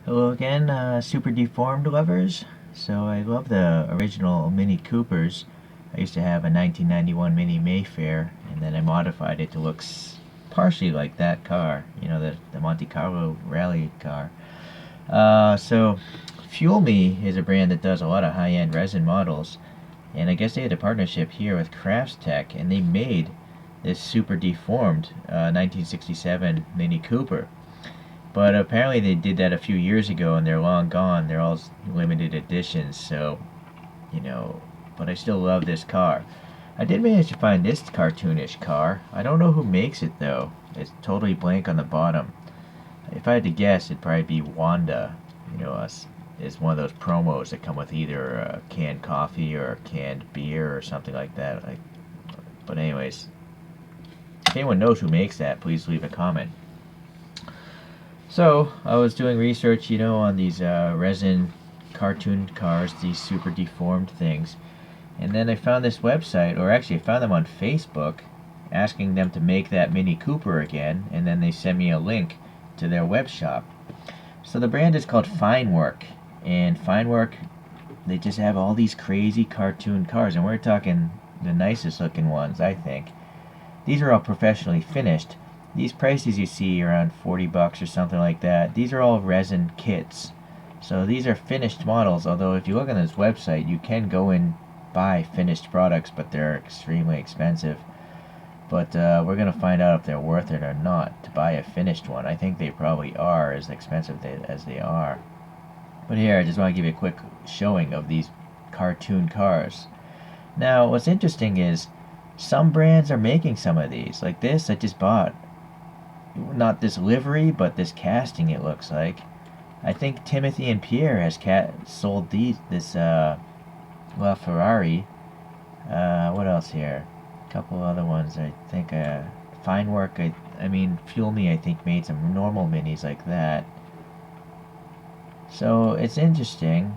Hello again, super deformed lovers. So I love the original Mini Coopers. I used to have a 1991 Mini Mayfair, and then I modified it to look partially like that car. You know, the Monte Carlo rally car. So Fuel Me is a brand that does a lot of high-end resin models, and I guess they had a partnership here with Crafts Tech, and they made this super deformed 1967 Mini Cooper. But apparently they did that a few years ago and they're long gone. They're all limited editions, so, you know, but I still love this car. I did manage to find this cartoonish car. I don't know who makes it though. It's totally blank on the bottom. If I had to guess, it'd probably be Wanda. You know, it's one of those promos that come with either a canned coffee or a canned beer or something like that. But anyways, if anyone knows who makes that, please leave a comment. So I was doing research, you know, on these resin cartoon cars, these super deformed things, and then I found this website, or actually I found them on Facebook, asking them to make that Mini Cooper again, and then they sent me a link to their web shop. So the brand is called FineWork, and FineWork, they just have all these crazy cartoon cars, and we're talking the nicest looking ones, I think. These are all professionally finished. These prices you see around 40 bucks or something like that, these are all resin kits. So these are finished models, although if you look on this website, you can go and buy finished products, but they're extremely expensive. But we're going to find out if they're worth it or not to buy a finished one. I think they probably are, as expensive as they are. But here, I just want to give you a quick showing of these cartoon cars. Now, what's interesting is some brands are making some of these. Like this I just bought. Not this livery, but this casting, it looks like. I think Timothy and Pierre has sold this LaFerrari. What else here? A couple other ones. I think FineWork. I mean Fuel Me. I think made some normal minis like that. So it's interesting.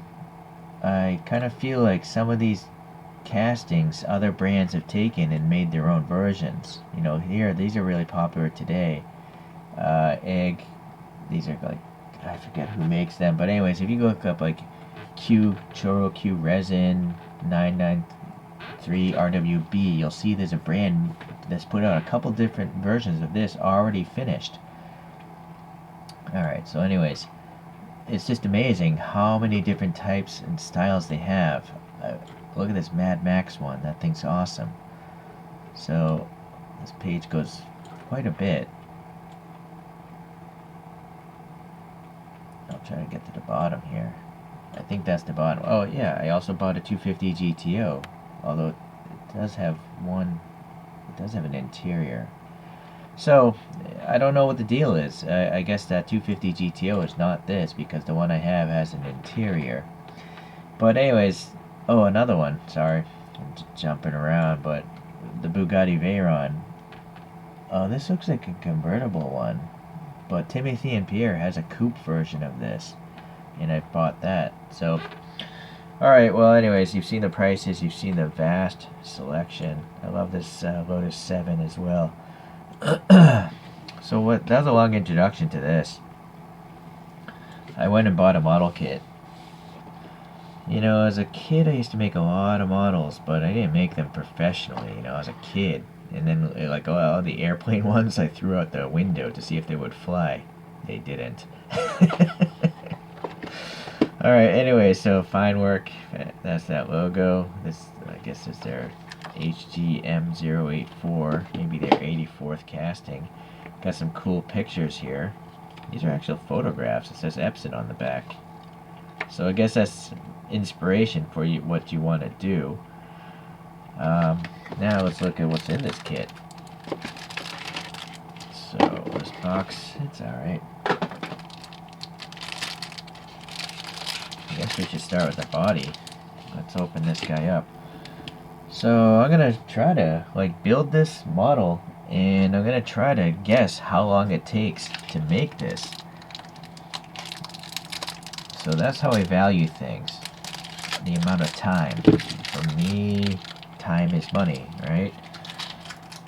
I kind of feel like some of these castings other brands have taken and made their own versions. You know, here these are really popular today. Egg. These are like, I forget who makes them, but anyways, if you look up like choro-q resin 993 RWB, you'll see there's a brand that's put out a couple different versions of this already finished. Alright, so anyways, it's just amazing how many different types and styles they have. Look at this Mad Max one. That thing's awesome. So this page goes quite a bit. I'll try to get to the bottom here. I think that's the bottom. Oh yeah, I also bought a 250 GTO, although it does have an interior. So I don't know what the deal is. I guess that 250 GTO is not this, because the one I have has an interior. But anyways, oh, another one. Sorry, I'm jumping around, but the Bugatti Veyron. Oh, this looks like a convertible one. But Timothy and Pierre has a coupe version of this, and I bought that. So, alright, well anyways, you've seen the prices, you've seen the vast selection. I love this Lotus 7 as well. So that was a long introduction to this. I went and bought a model kit. You know, as a kid I used to make a lot of models, but I didn't make them professionally, you know, as a kid. And then, like, all the airplane ones I threw out the window to see if they would fly. They didn't. Alright, anyway, so FineWork, that's that logo. This, I guess, is their HGM084, maybe their 84th casting. Got some cool pictures here. These are actual photographs. It says Epson on the back. So I guess that's inspiration for you, what you want to do. Now let's look at what's in this kit. So this box, it's alright. I guess we should start with the body. Let's open this guy up. So I'm gonna try to build this model, and I'm gonna try to guess how long it takes to make this. So that's how I value things. The amount of time. For me, time is money, right?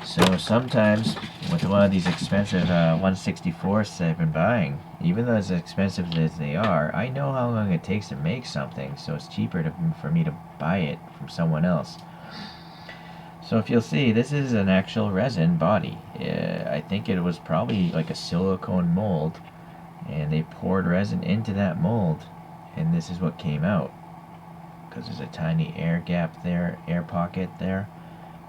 So sometimes with a lot of these expensive 164s I've been buying, even though as expensive as they are, I know how long it takes to make something, so it's cheaper for me to buy it from someone else. So if you'll see, this is an actual resin body. I think it was probably like a silicone mold, and they poured resin into that mold, and this is what came out. Because there's a tiny air gap there, air pocket there.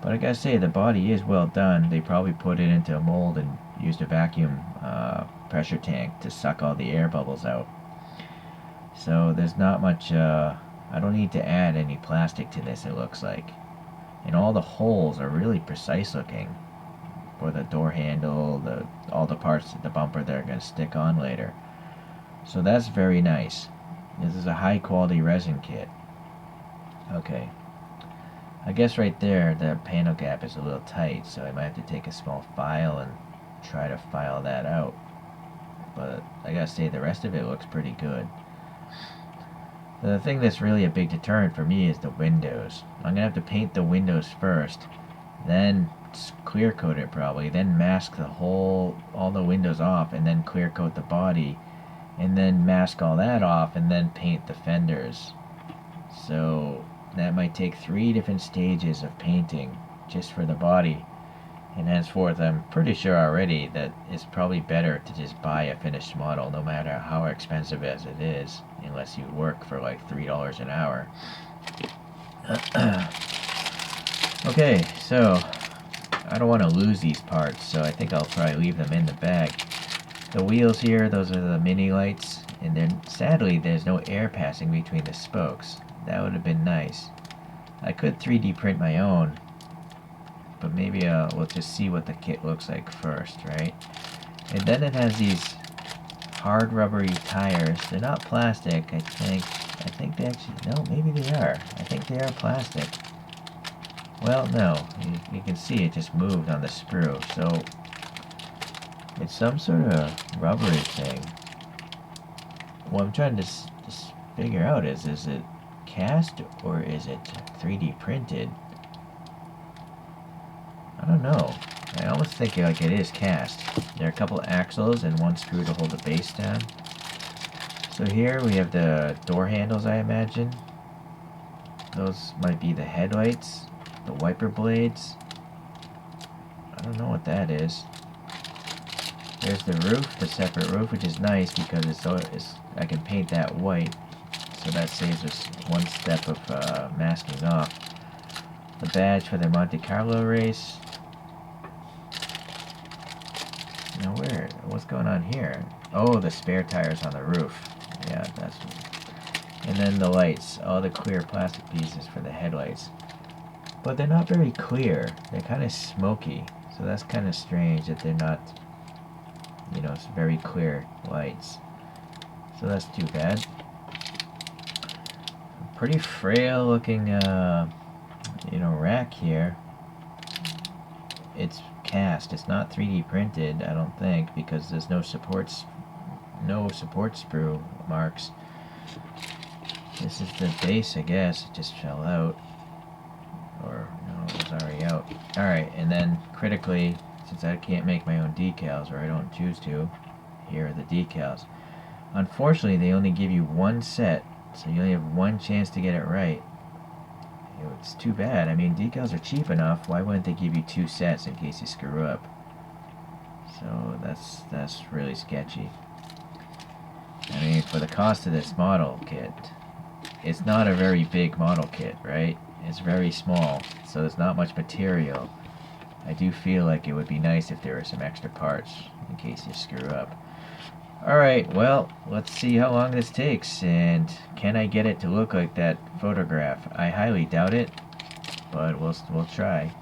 But I gotta say, the body is well done. They probably put it into a mold and used a vacuum pressure tank to suck all the air bubbles out. So there's not much, I don't need to add any plastic to this, it looks like. And all the holes are really precise looking for the door handle, all the parts of the bumper that are going to stick on later. So that's very nice. This is a high quality resin kit. Okay. I guess right there the panel gap is a little tight, so I might have to take a small file and try to file that out. But I gotta say, the rest of it looks pretty good. The thing that's really a big deterrent for me is the windows. I'm gonna have to paint the windows first, then clear coat it probably, then mask all the windows off, and then clear coat the body, and then mask all that off, and then paint the fenders. So that might take 3 different stages of painting just for the body. And henceforth, I'm pretty sure already that it's probably better to just buy a finished model, no matter how expensive as it is, unless you work for like $3 an hour. Okay, so I don't want to lose these parts, so I think I'll probably leave them in the bag. The wheels here, those are the mini lights, and then sadly there's no air passing between the spokes. That would have been nice. I could 3D print my own, but maybe we'll just see what the kit looks like first, right? And then it has these hard rubbery tires. They're not plastic, I think. I think they actually, no, maybe they are. I think they are plastic. Well, no, you can see it just moved on the sprue, so it's some sort of rubbery thing. What I'm trying to just figure out is it cast or is it 3D printed? I don't know. I almost think like it is cast. There are a couple axles and one screw to hold the base down. So here we have the door handles, I imagine. Those might be the headlights, the wiper blades. I don't know what that is. There's the roof, the separate roof, which is nice because I can paint that white. So that saves us one step of masking off. The badge for the Monte Carlo race. Now what's going on here? Oh, the spare tires on the roof. Yeah, that's. And then the lights, all the clear plastic pieces for the headlights. But they're not very clear. They're kind of smoky. So that's kind of strange that they're not, it's very clear lights. So that's too bad. Pretty frail looking, rack here. It's cast. It's not 3D printed, I don't think, because there's no support sprue marks. This is the base, I guess. It just fell out. Or, no, it was already out. Alright, and then critically, since I can't make my own decals, or I don't choose to, here are the decals. Unfortunately, they only give you one set, so you only have one chance to get it right. It's too bad. I mean, decals are cheap enough. Why wouldn't they give you 2 sets in case you screw up? So that's really sketchy. I mean, for the cost of this model kit, it's not a very big model kit, right? It's very small, so there's not much material. I do feel like it would be nice if there were some extra parts in case you screw up. Alright, well, let's see how long this takes, and can I get it to look like that photograph? I highly doubt it, but we'll try.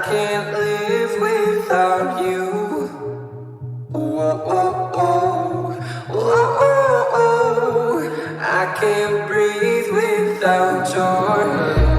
can't live without you. Whoa, oh, oh, whoa, oh, oh. I can't breathe without your love.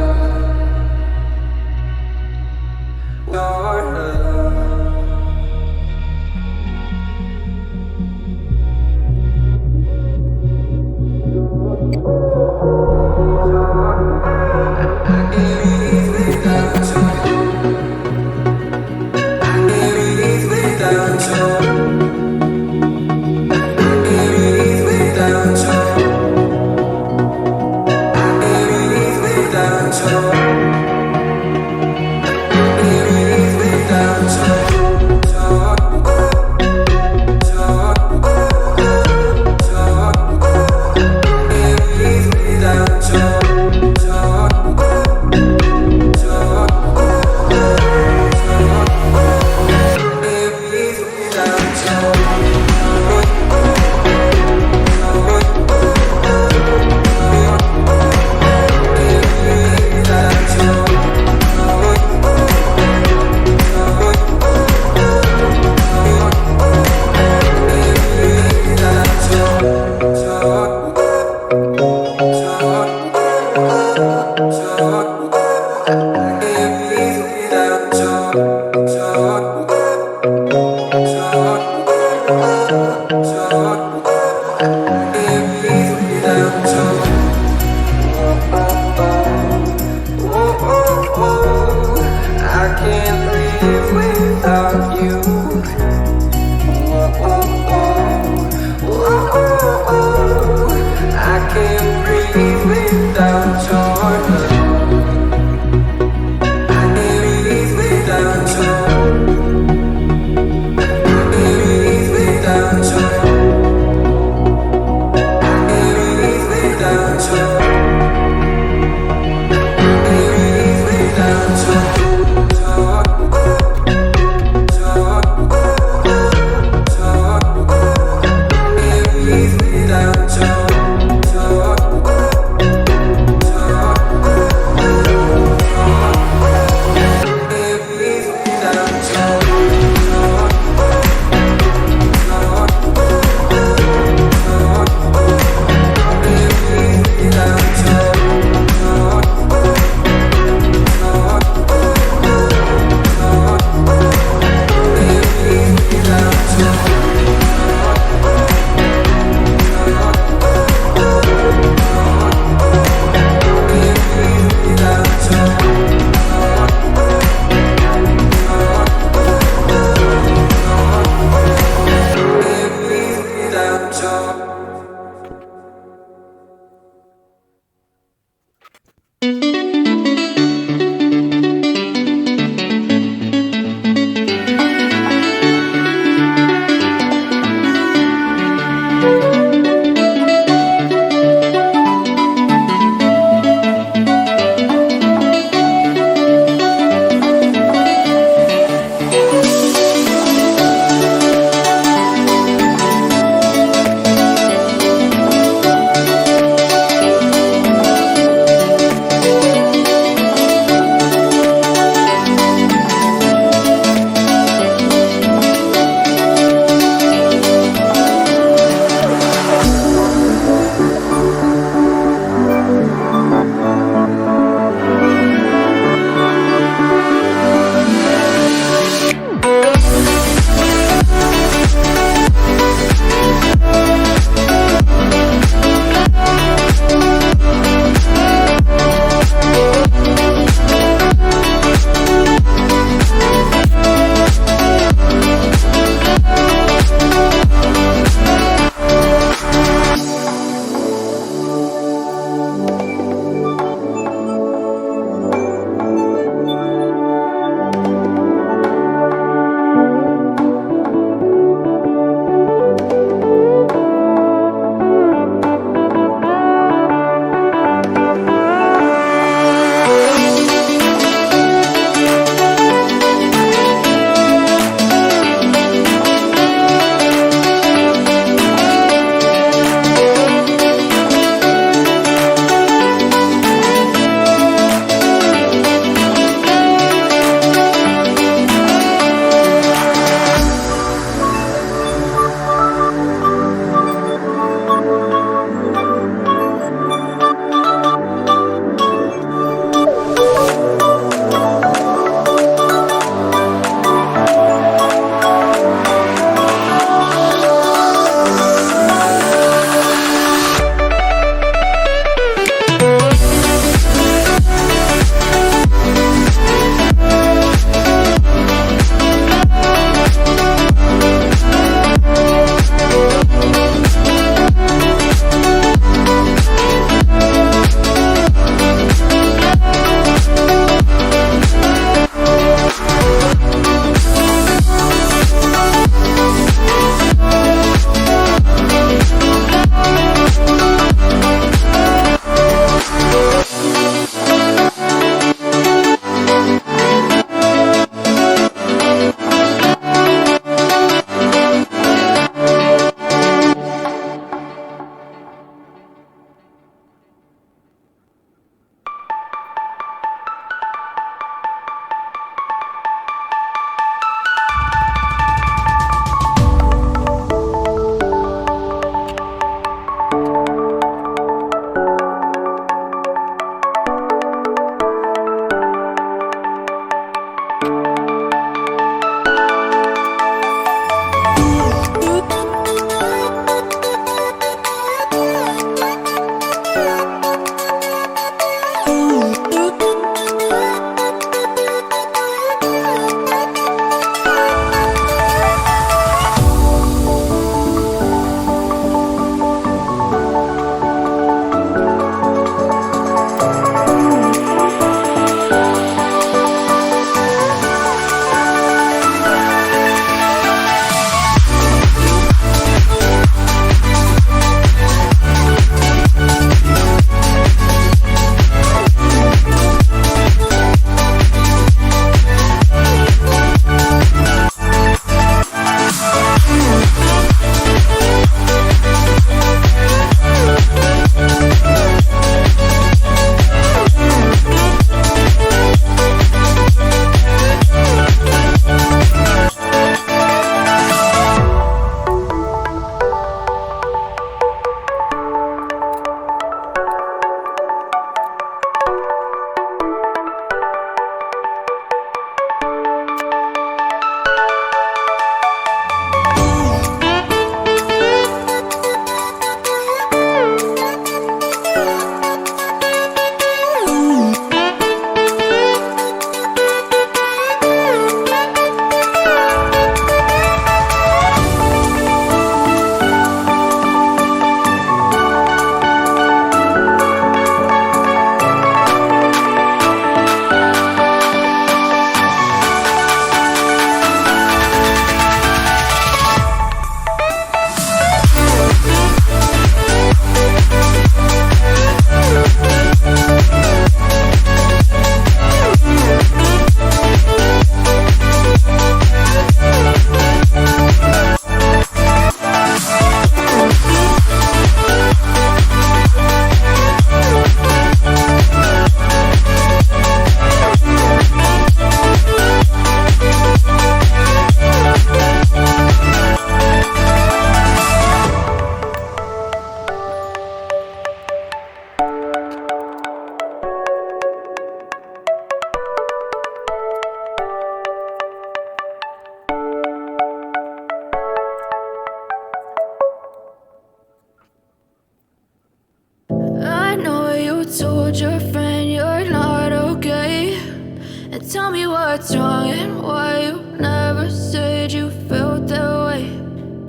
what's wrong and why you never said you felt that way.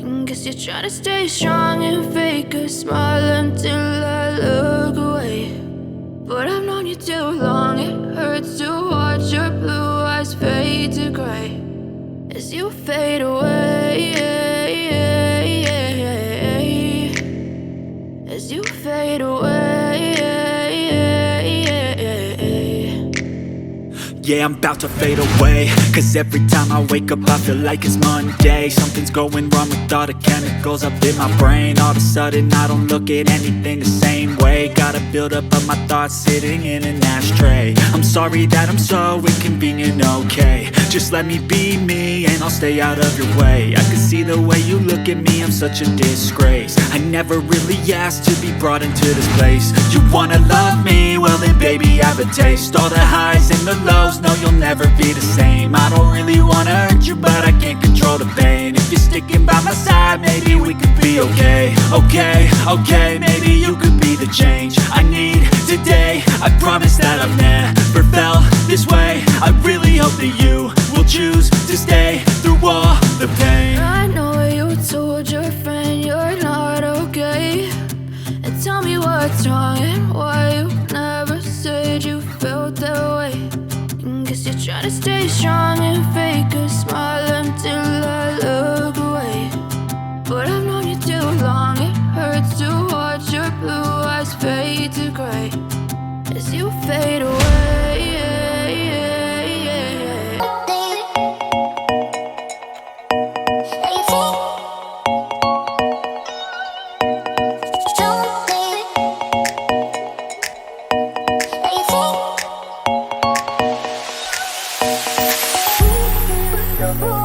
And guess you're trying to stay strong and fake a smile until I look away. But I've known you too long, it hurts to watch your blue eyes fade to gray as you fade away, as you fade away. Yeah, I'm about to fade away, cause every time I wake up I feel like it's Monday. Something's going wrong with all the chemicals up in my brain. All of a sudden I don't look at anything the same way. Gotta build up of my thoughts sitting in an ashtray. I'm sorry that I'm so inconvenient, okay. Just let me be me and I'll stay out of your way. I can see the way you look at me, I'm such a disgrace. I never really asked to be brought into this place. You wanna love me? Well then baby I have a taste. All the highs and the lows, no you'll never be the same. I don't really wanna hurt you but I can't control the pain. If you're sticking by my side maybe we could be okay. Okay, maybe you could be the change I need today. I promise that I've never felt this way. I really hope that you will choose to stay through all the pain. I know you told your friend you're not okay, and tell me what's wrong and why you never said you felt that way. And guess you're trying to stay strong and fake a smile until I look away. But I've known you too long, it hurts to watch your blue eyes fade to gray as you fade away. Oh,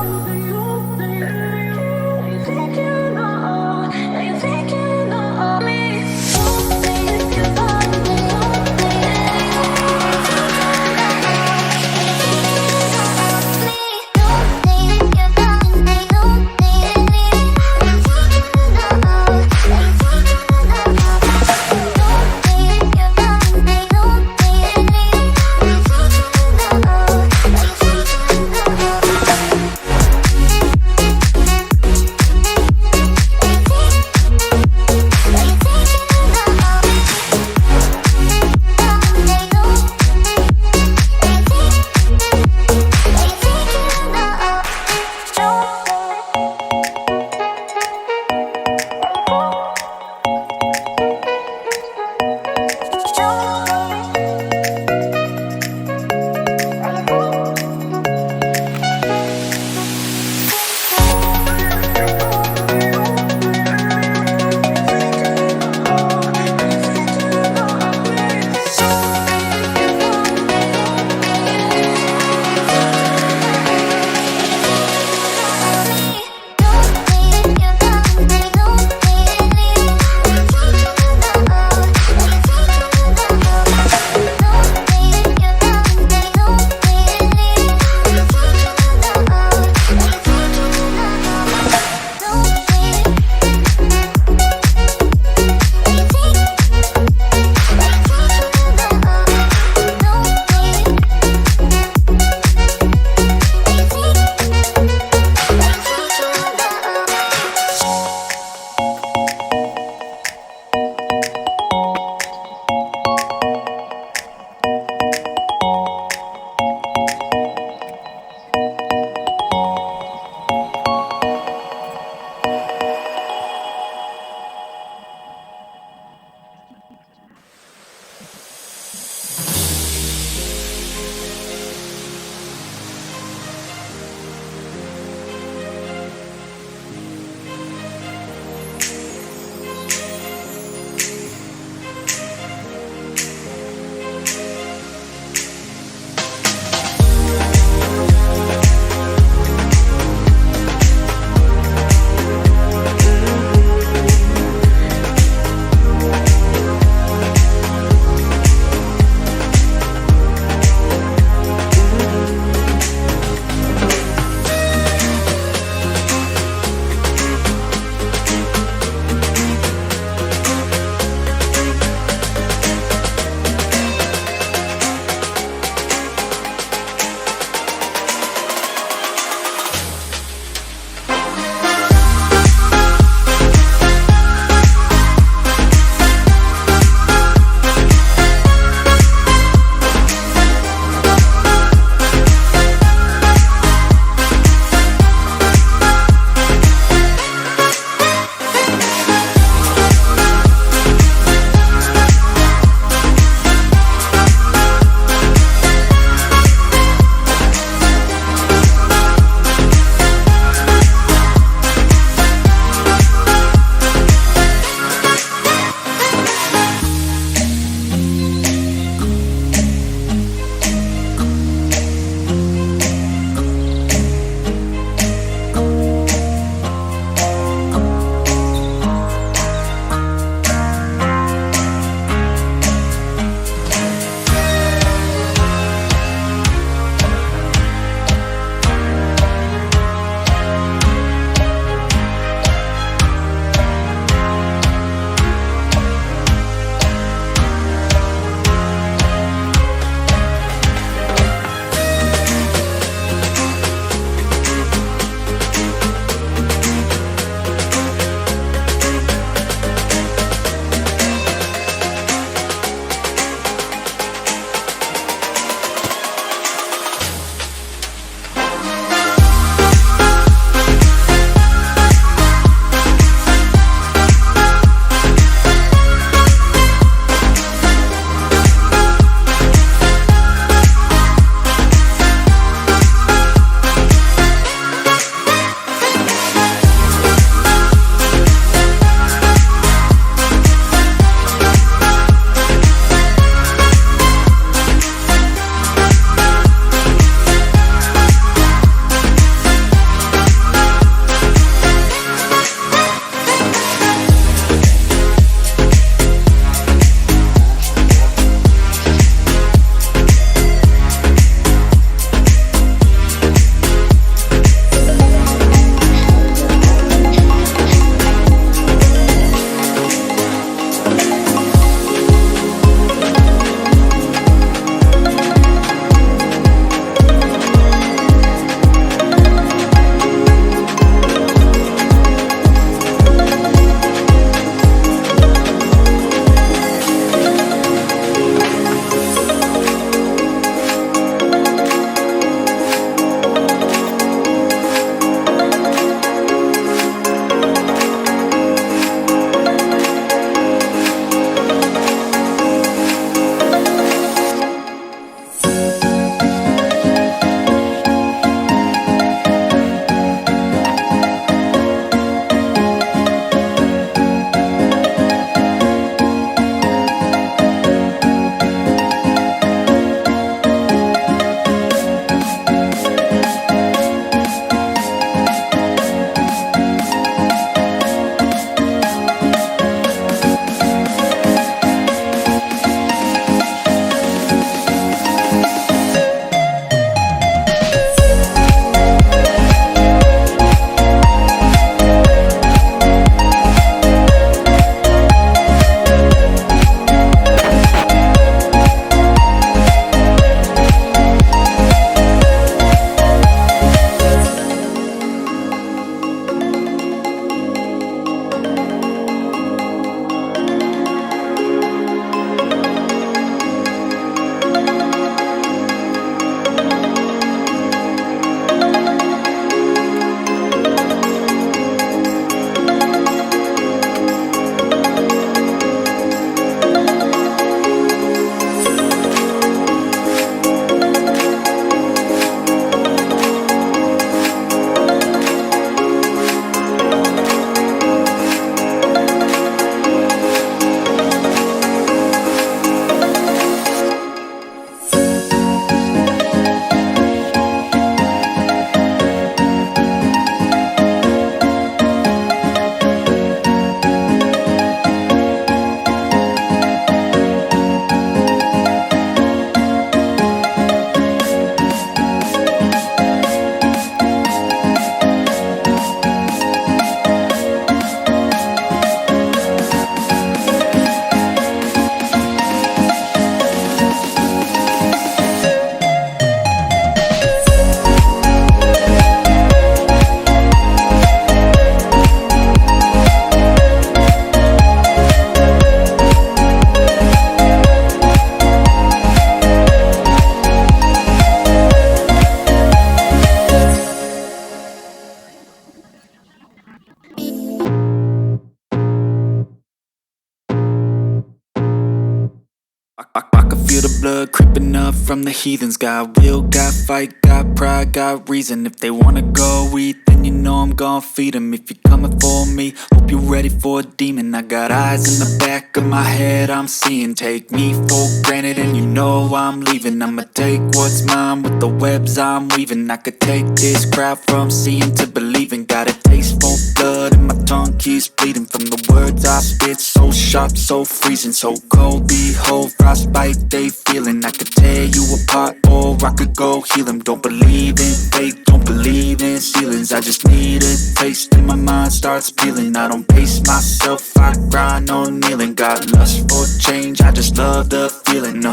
creeping up from the heathens. Got will, got fight, got pride, got reason. If they wanna go eat, then you know I'm gon' feed them. If you're coming for me, hope you're ready for a demon. I got eyes in the back of my head, I'm seeing. Take me for granted and you know I'm leaving. I'ma take what's mine with the webs I'm weaving. I could take this crowd from seeing to believing. Got a taste for blood and my tongue keeps bleeding from the words I spit. So sharp, so freezing, so cold. Behold, frostbite they feeling. I could tear you apart or I could go heal them. Don't believe in fate, don't believe in ceilings. I just need a taste and my mind starts peeling. I don't pace myself, I grind on kneeling. Got lust for change, I just love the feeling.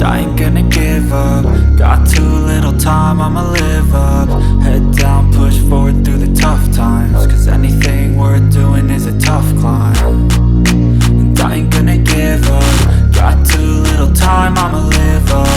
I ain't gonna give up. Got too little time, I'ma live up. Head down, push forward through the tough times. Cause anything worth doing is a tough climb. And I ain't gonna give up. Got too little time, I'ma live up.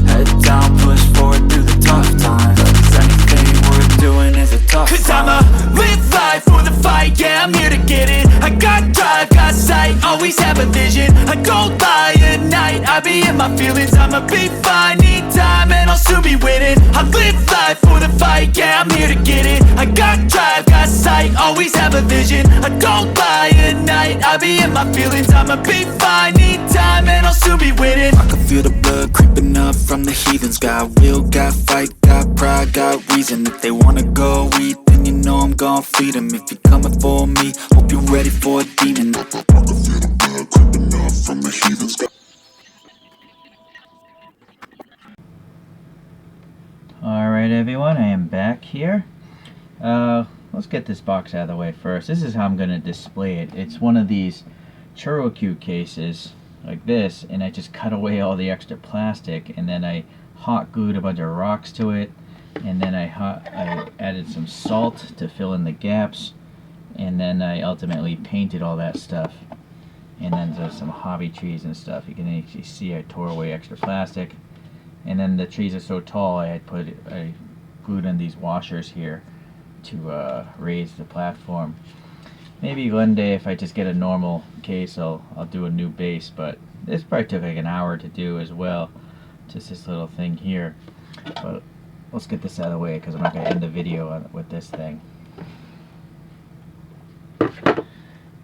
Head down, push forward through the tough times. Cause anything worth doing is a tough climb. Cause I'ma live life for the fight, yeah, I'm here to get it. I got drive, got sight, always have a vision. I don't lie at night, I be in my feelings. I'ma be fine, need time, and I'll soon be winning. I live life for the fight, yeah, I'm here to get it. I got drive, got sight, always have a vision. I don't lie at night, I be in my feelings. I'ma be fine, need time, and I'll soon be winning. I can feel the blood creeping up from the heathens. Got will, got fight, got pride, got reason. If they wanna go eat, then you know I'm gon' feed them. If you're coming for me, hope you're ready for a demon. I can feel the blood creeping up from the heathens. Alright everyone, I am back here. Let's get this box out of the way first. This is how I'm going to display it. It's one of these choro-q cases like this, and I just cut away all the extra plastic, and then I hot glued a bunch of rocks to it, and then I added some salt to fill in the gaps, and then I ultimately painted all that stuff. And then there's some hobby trees and stuff. You can actually see I tore away extra plastic. And then the trees are so tall, I glued in these washers here to raise the platform. Maybe one day if I just get a normal case, I'll do a new base, but this probably took like an hour to do as well. Just this little thing here. But let's get this out of the way because I'm not going to end the video with this thing.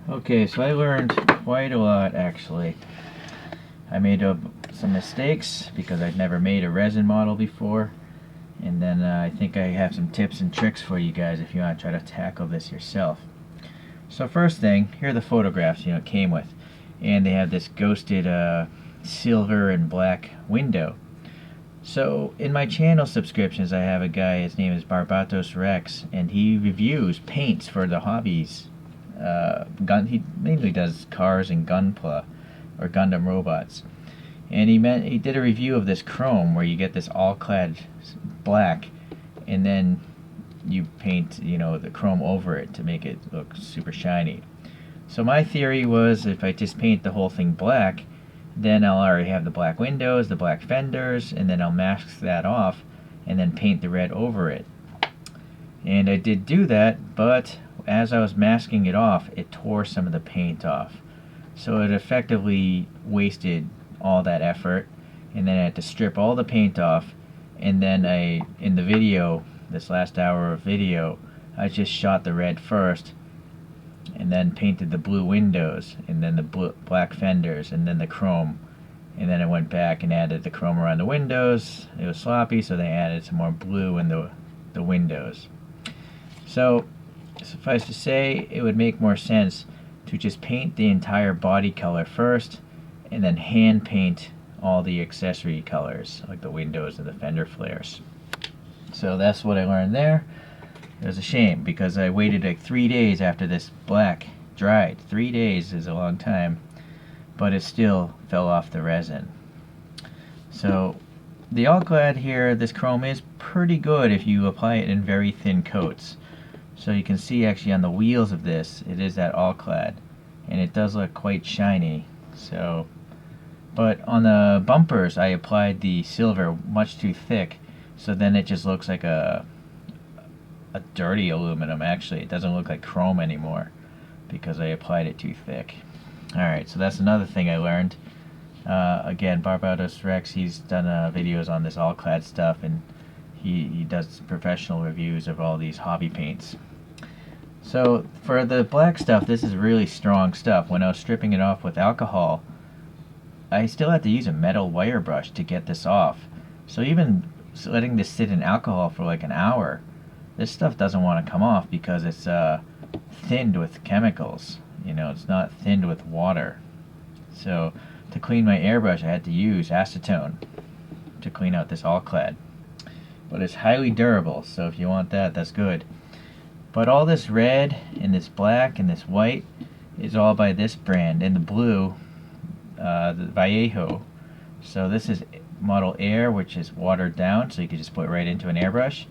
Okay, so I learned quite a lot actually. I made some mistakes because I'd never made a resin model before, and then I think I have some tips and tricks for you guys if you want to try to tackle this yourself. So first thing, here are the photographs it came with, and they have this ghosted silver and black window. So in my channel subscriptions I have a guy, his name is Barbatos Rex, and he reviews paints for the hobbies. He mainly does cars and Gunpla or Gundam robots. And he did a review of this chrome where you get this all-clad black, and then you paint the chrome over it to make it look super shiny. So my theory was if I just paint the whole thing black, then I'll already have the black windows, the black fenders, and then I'll mask that off and then paint the red over it. And I did do that, but as I was masking it off, it tore some of the paint off. So it effectively wasted all that effort, and then I had to strip all the paint off, and then in the video, this last hour of video, I just shot the red first, and then painted the blue windows, and then the black fenders, and then the chrome, and then I went back and added the chrome around the windows. It was sloppy, so they added some more blue in the windows. So suffice to say, it would make more sense to just paint the entire body color first, and then hand paint all the accessory colors, like the windows and the fender flares. So that's what I learned there. It was a shame because I waited like 3 days after this black dried. 3 days is a long time, but it still fell off the resin. So the all-clad here, this chrome is pretty good if you apply it in very thin coats. So you can see actually on the wheels of this, it is that all-clad, and it does look quite shiny. So, but on the bumpers I applied the silver much too thick, so then it just looks like a dirty aluminum. Actually, it doesn't look like chrome anymore because I applied it too thick. Alright, so that's another thing I learned. Again, Barbados Rex, he's done videos on this all-clad stuff, and he does professional reviews of all these hobby paints. So for the black stuff, this is really strong stuff. When I was stripping it off with alcohol, I still had to use a metal wire brush to get this off. So even letting this sit in alcohol for like an hour, this stuff doesn't want to come off because it's thinned with chemicals. You know, it's not thinned with water. So to clean my airbrush, I had to use acetone to clean out this all-clad. But it's highly durable, so if you want that, that's good. But all this red and this black and this white is all by this brand, and the blue, the Vallejo. So this is model Air, which is watered down, so you can just put it right into an airbrush.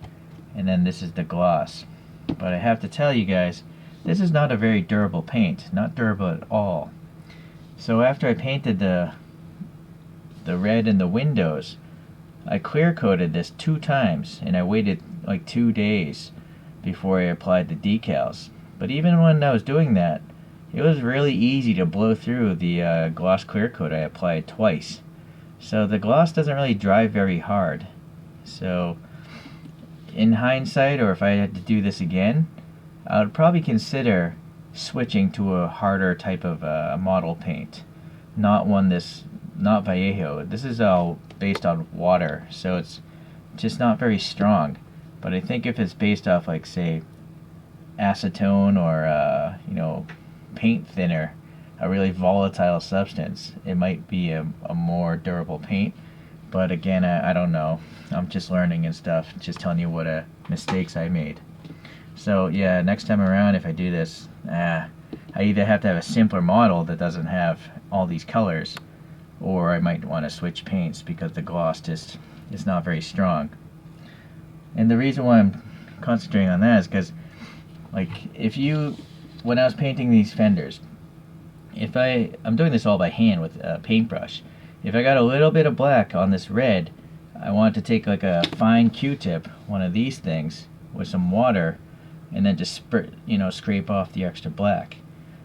And then this is the gloss. But I have to tell you guys, this is not a very durable paint, not durable at all. So after I painted the red in the windows, I clear coated this 2 times, and I waited like 2 days before I applied the decals. But even when I was doing that, it was really easy to blow through the gloss clear coat I applied twice. So the gloss doesn't really dry very hard. So in hindsight, or if I had to do this again, I would probably consider switching to a harder type of model paint. Not Vallejo. This is all based on water, so it's just not very strong. But I think if it's based off, like, say, acetone or paint thinner, a really volatile substance, it might be a more durable paint. But again, I don't know. I'm just learning and stuff, just telling you what mistakes I made. So yeah, next time around, if I do this, I either have to have a simpler model that doesn't have all these colors, or I might want to switch paints because the gloss just is not very strong. And the reason why I'm concentrating on that is because, like, when I was painting these fenders, I'm doing this all by hand with a paintbrush. If I got a little bit of black on this red, I want to take like a fine Q-tip, one of these things, with some water, and then just scrape off the extra black.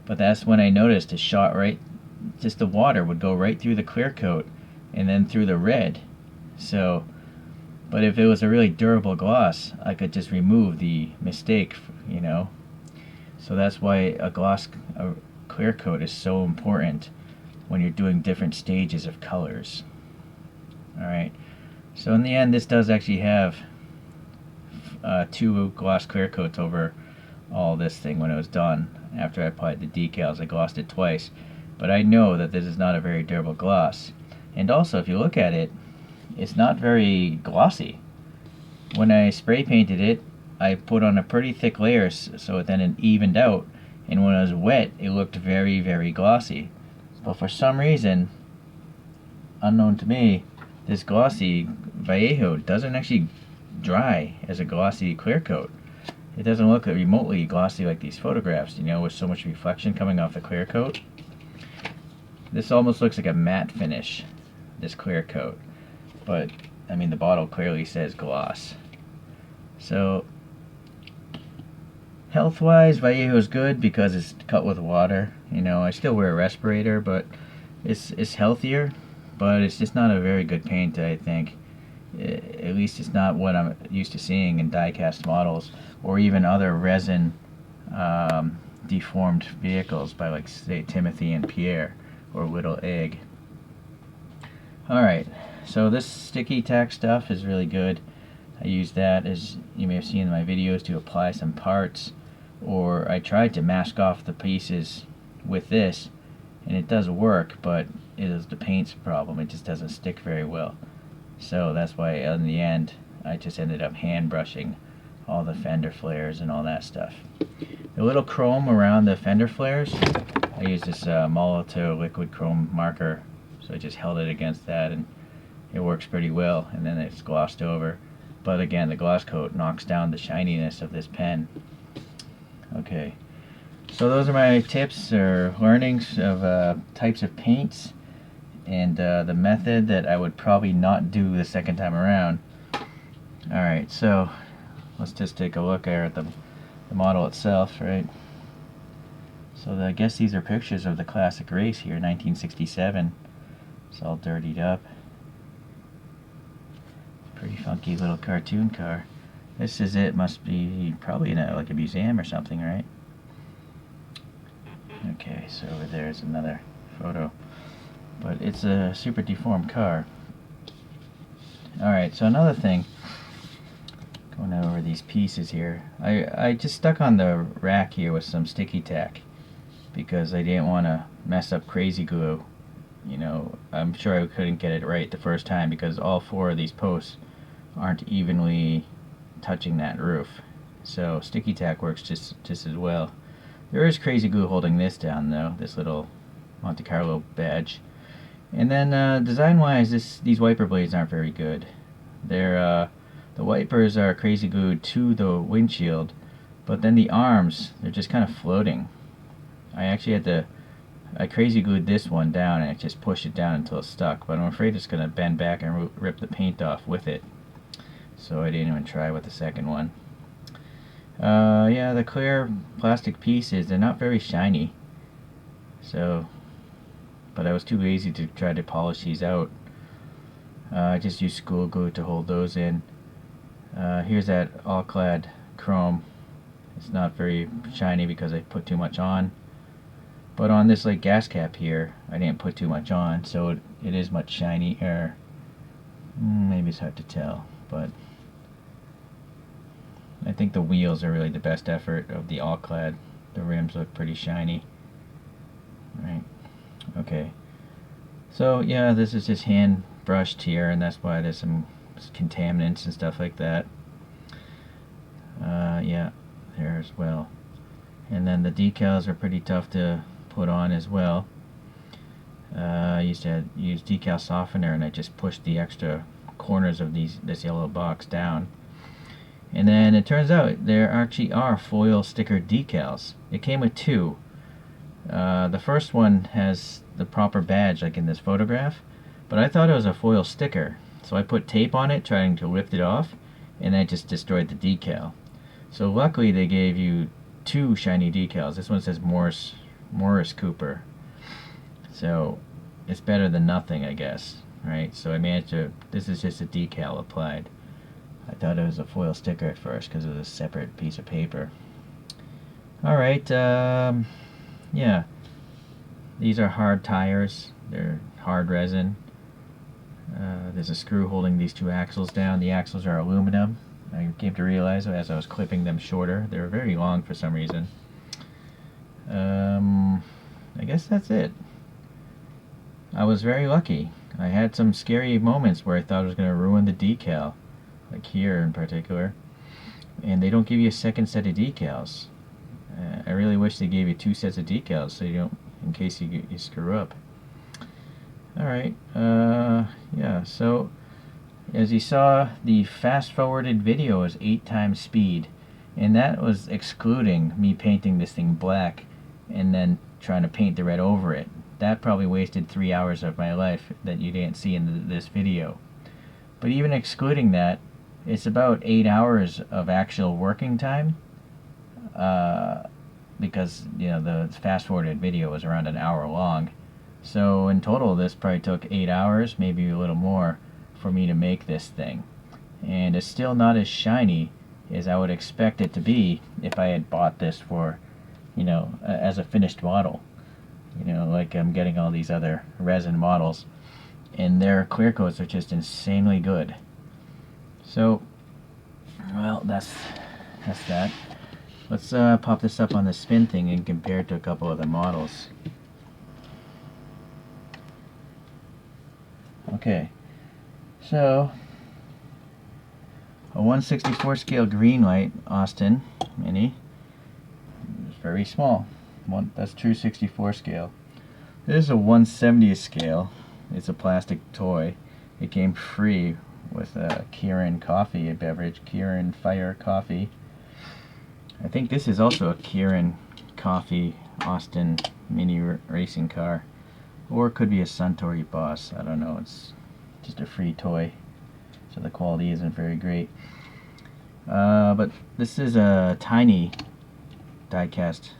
But that's when I noticed it shot right, just the water would go right through the clear coat and then through the red. So, but if it was a really durable gloss, I could just remove the mistake, So that's why a clear coat is so important when you're doing different stages of colors. Alright, so in the end, this does actually have 2 gloss clear coats over all this thing when it was done. After I applied the decals, I glossed it twice. But I know that this is not a very durable gloss. And also, if you look at it, it's not very glossy. When I spray painted it, I put on a pretty thick layer so then it evened out. And when it was wet, it looked very, very glossy. But for some reason, unknown to me, this glossy Vallejo doesn't actually dry as a glossy clear coat. It doesn't look remotely glossy like these photographs, with so much reflection coming off the clear coat. This almost looks like a matte finish, this clear coat. But, I mean, the bottle clearly says gloss. So, health-wise, Vallejo is good because it's cut with water. I still wear a respirator, but it's healthier, but it's just not a very good paint, I think. At least it's not what I'm used to seeing in die-cast models, or even other resin deformed vehicles by, like, say, Timothy and Pierre, or Little Egg. Alright, so this sticky tack stuff is really good. I use that, as you may have seen in my videos, to apply some parts, or I tried to mask off the pieces with this, and it does work, but it is the paint's problem. It just doesn't stick very well. So that's why in the end I just ended up hand brushing all the fender flares and all that stuff. The little chrome around the fender flares, I used this Monte liquid chrome marker, so I just held it against that and it works pretty well, and then it's glossed over. But again, the gloss coat knocks down the shininess of this pen. Okay, so those are my tips or learnings of types of paints, and the method that I would probably not do the second time around. Alright, so let's just take a look here at the model itself, right? So I guess these are pictures of the classic race here, 1967. It's all dirtied up. Pretty funky little cartoon car. This is it. Must be probably in like a museum or something, right? Okay, so over there is another photo. But it's a super deformed car. Alright, so another thing. Going over these pieces here. I just stuck on the rack here with some sticky tack because I didn't want to mess up crazy glue. You know, I'm sure I couldn't get it right the first time because all 4 of these posts aren't evenly touching that roof. So sticky tack works just as well. There is crazy glue holding this down though, this little Monte Carlo badge. And then design-wise, these wiper blades aren't very good. They're the wipers are crazy glued to the windshield, but then the arms, they're just kind of floating. I actually had to, I crazy glued this one down and I just pushed it down until it stuck, but I'm afraid it's going to bend back and rip the paint off with it. So I didn't even try with the second one. Yeah, the clear plastic pieces, they're not very shiny. So, but I was too lazy to try to polish these out. I just used school glue to hold those in. Here's that all-clad chrome. It's not very shiny because I put too much on. But on this like gas cap here, I didn't put too much on, so it is much shinier. Maybe it's hard to tell, but I think the wheels are really the best effort of the all-clad. The rims look pretty shiny. Right. Okay. So yeah, this is just hand brushed here, and that's why there's some contaminants and stuff like that. Yeah, there as well. And then the decals are pretty tough to put on as well. I used to use decal softener, and I just pushed the extra corners of this yellow box down. And then it turns out there actually are foil sticker decals. It came with 2. The first one has the proper badge like in this photograph, but I thought it was a foil sticker. So I put tape on it trying to lift it off, and that just destroyed the decal. So luckily they gave you 2 shiny decals. This one says Morris Cooper. So it's better than nothing, I guess, right? So I managed to, this is just a decal applied. I thought it was a foil sticker at first because it was a separate piece of paper. Alright, yeah. These are hard tires. They're hard resin. There's a screw holding these 2 axles down. The axles are aluminum. I came to realize as I was clipping them shorter. They were very long for some reason. I guess that's it. I was very lucky. I had some scary moments where I thought I was going to ruin the decal, like here in particular. And they don't give you a second set of decals. I really wish they gave you 2 sets of decals so you don't, in case you screw up. Alright, yeah, so as you saw, the fast-forwarded video is 8 times speed, and that was excluding me painting this thing black and then trying to paint the red over it. That probably wasted 3 hours of my life that you didn't see in this video. But even excluding that, it's about 8 hours of actual working time, because, you know, the fast-forwarded video was around an hour long. So in total, this probably took 8 hours, maybe a little more, for me to make this thing. And it's still not as shiny as I would expect it to be if I had bought this for, you know, as a finished model. You know, like I'm getting all these other resin models, and their clear coats are just insanely good. So, well, that's that. Let's pop this up on the spin thing and compare it to a couple of the models. Okay, so a 1/64 scale green light Austin Mini. It's very small. That's true 64 scale. This is a 1/70th scale. It's a plastic toy. It came free with a Kirin coffee, a beverage, Kirin Fire coffee. I think this is also a Kirin coffee Austin Mini racing car. Or it could be a Suntory Boss. I don't know. It's just a free toy, so the quality isn't very great. But this is a tiny die-cast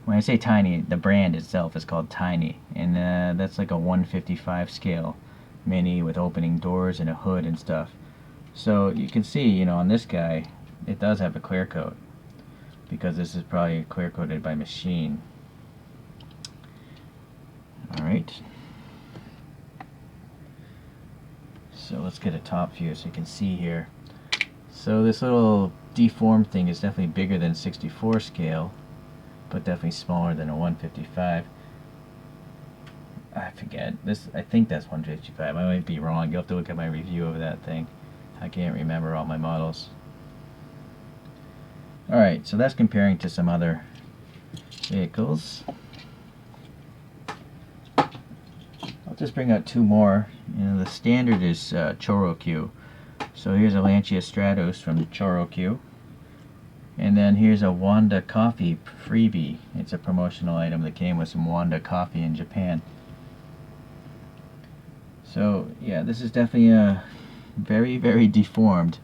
When I say tiny, the brand itself is called Tiny, and that's like a 155 scale mini with opening doors and a hood and stuff. So you can see, you know, on this guy, it does have a clear coat, because this is probably clear coated by machine. Alright. So let's get a top view so you can see here. So this little deformed thing is definitely bigger than 64 scale, but definitely smaller than a 155. I forget. I think that's 155. I might be wrong. You'll have to look at my review of that thing. I can't remember all my models. Alright, so that's comparing to some other vehicles. I'll just bring out two more. You know, the standard is choro-q. So here's a Lancia Stratos from choro-q. And then here's a Wanda coffee freebie. It's a promotional item that came with some Wanda coffee in Japan. So yeah, this is definitely a very, very deformed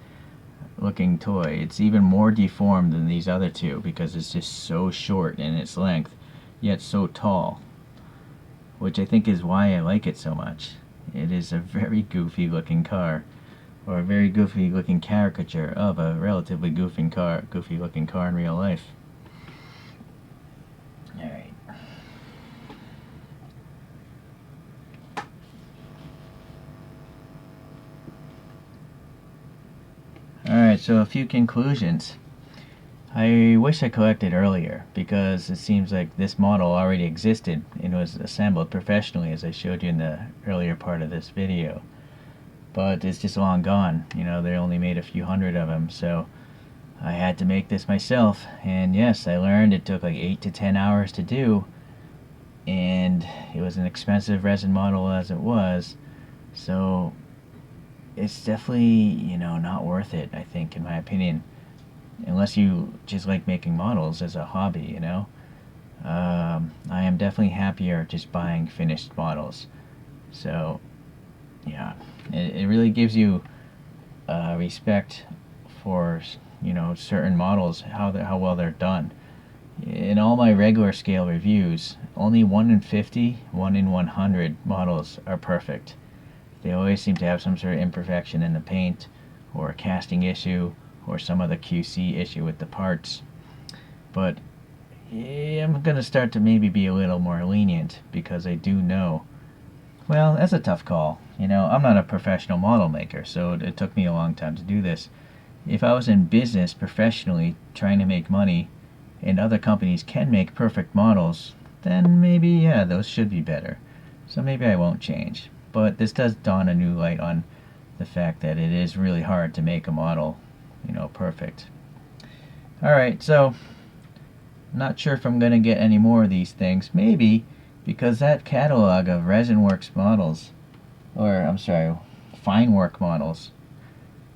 looking toy. It's even more deformed than these other two because it's just so short in its length, yet so tall, which I think is why I like it so much. It is a very goofy looking car, or a very goofy looking caricature of a relatively goofy looking car in real life. Alright. Alright, so a few conclusions. I wish I collected earlier, because it seems like this model already existed and was assembled professionally, as I showed you in the earlier part of this video. But it's just long gone. You know, they only made a few hundred of them, so I had to make this myself. And yes, I learned it took like 8 to 10 hours to do, and it was an expensive resin model as it was, so it's definitely, you know, not worth it, I think, in my opinion, unless you just like making models as a hobby, you know. I am definitely happier just buying finished models. So yeah, it really gives you respect for, you know, certain models, how well they're done. In all my regular scale reviews, only 1 in 50, 1 in 100 models are perfect. They always seem to have some sort of imperfection in the paint, or a casting issue, or some other QC issue with the parts. But yeah, I'm going to start to maybe be a little more lenient, because I do know, well, that's a tough call. You know, I'm not a professional model maker, so it took me a long time to do this. If I was in business professionally trying to make money, and other companies can make perfect models, then maybe, yeah, those should be better. So maybe I won't change. But this does dawn a new light on the fact that it is really hard to make a model, you know, perfect. Alright, so I'm not sure if I'm going to get any more of these things. Maybe, because that catalog of ResinWorks models, or I'm sorry, FineWork models,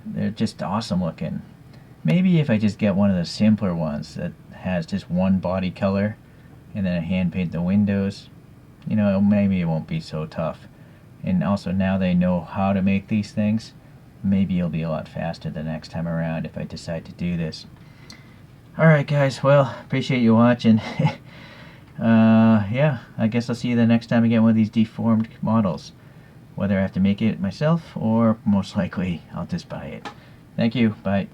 they're just awesome looking. Maybe if I just get one of the simpler ones that has just one body color and then I hand paint the windows, you know, maybe it won't be so tough. And also, now they know how to make these things, maybe it'll be a lot faster the next time around if I decide to do this. Alright guys, well, appreciate you watching. Yeah, I guess I'll see you the next time I get one of these deformed models. Whether I have to make it myself, or most likely I'll just buy it. Thank you, bye.